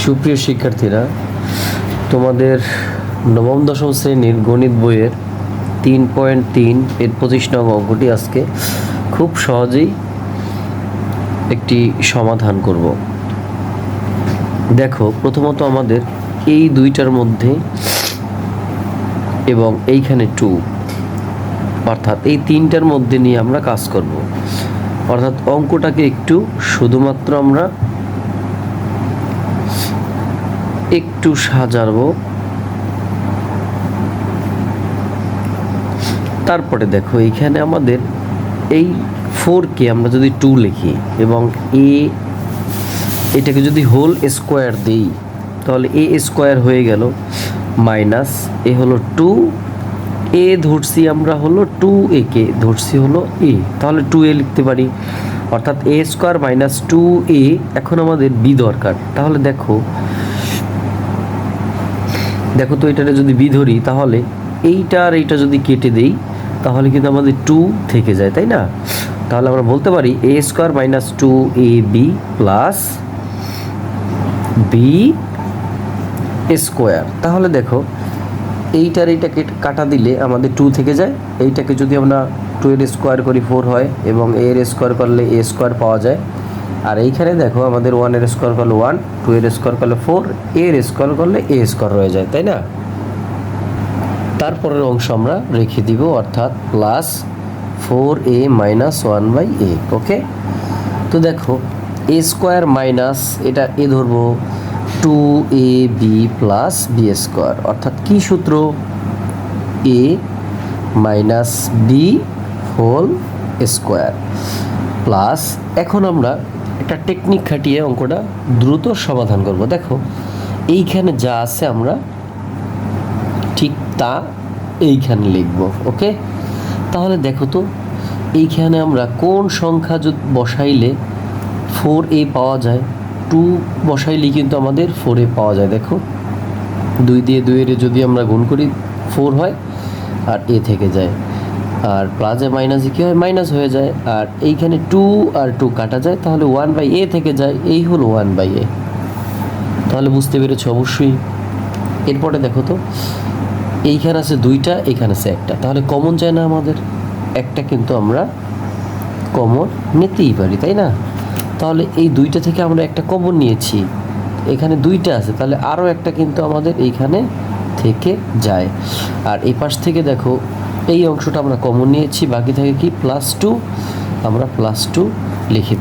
সুপ্রিয় শিক্ষার্থীরা, তোমাদের নবম দশম শ্রেণীর গণিত বইয়ের 3.3 এর 25 নং অঙ্কটি আজকে খুব সহজেই একটি সমাধান করব। দেখো, প্রথমত আমাদের এই দুইটার মধ্যে এবং এইখানে 2 অর্থাৎ এই তিনটার মধ্যে নিয়ে আমরা কাজ করব। অর্থাৎ অঙ্কটাকে একটু শুধুমাত্র আমরা একটু সাজাবো। তারপরে দেখো, এইখানে আমাদের এই 4কে আমরা যদি 2 লিখি এবং এটাকে যদি হোল স্কোয়ার দিই তাহলে এ স্কোয়ার হয়ে গেল, মাইনাস এ হলো 2, এ ধরছি আমরা হলো 2a কে ধরছি হলো এ, তাহলে 2a লিখতে পারি। অর্থাৎ এ স্কোয়ার মাইনাস 2a। এখন আমাদের বি দরকার, তাহলে দেখো তো এটারে যদি বি ধরি তাহলে এইটা আর এইটা যদি কেটে দেই তাহলে কিন্তু আমাদের 2 থেকে যায়, তাই না? তাহলে আমরা বলতে পারি a square minus 2ab plus b square. তাহলে দেখো, এইটার এইটাকে কাটা দিলে আমাদের 2 থেকে যায়। এইটাকে যদি আমরা 2 এর স্কোয়ার করি 4 হয় এবং এ এর স্কোয়ার করলে এ স্কোয়ার পাওয়া যায়। আর এইখানে দেখো, আমাদের 1 এর স্কোয়ার করলে 1, 2 এর স্কোয়ার করলে 4, এ এর স্কোয়ার করলে এ স্কোয়ার হয়ে যায়, তাই না? তারপরের অংশ আমরা রেখে দিব, অর্থাৎ প্লাস 4a মাইনাস 1/a। ওকে, তো দেখো এ স্কোয়ার মাইনাস এটা এ ধরবো 2ab প্লাস বি স্কোয়ার, অর্থাৎ কি সূত্র? a minus B whole square plus. এখন আমরা একটা টেকনিক খাটিয়ে অঙ্কটা দ্রুত সমাধান করব। দেখো, এইখানে যা আছে আমরা ঠিক তা এইখানে লিখব। ওকে, তাহলে দেখো তো, এইখানে আমরা কোন সংখ্যা বসাইলে 4a পাওয়া যায়? 2 বসাইলে কিন্তু আমাদের 4a পাওয়া যায়। দেখো, 2 দিয়ে 2 এর যদি আমরা গুণ করি 4 হয় আর a থেকে যায়, আর প্লাসে মাইনাসে কী হয়? মাইনাস হয়ে যায়। আর এইখানে 2 আর 2 কাটা যায়, তাহলে 1/a থেকে যায়, এই হলো 1/a। তাহলে বুঝতে পেরেছো অবশ্যই। এরপরে দেখো তো, এইখানে আছে 2টা, এখানে আছে 1টা, তাহলে কমন যায় না আমাদের? একটা কিন্তু আমরা কমন নিতেই পারি, তাই না? তাহলে এই 2টা থেকে আমরা একটা কমন নিয়েছি, এখানে 2টা আছে, তাহলে আরও একটা কিন্তু আমাদের এইখানে থেকে যায়। আর এই পাশ থেকে দেখো, এই অংশটা আমরা কমন নিয়েছি, বাকি থাকে কি? +2। আমরা +2 লিখে দিই।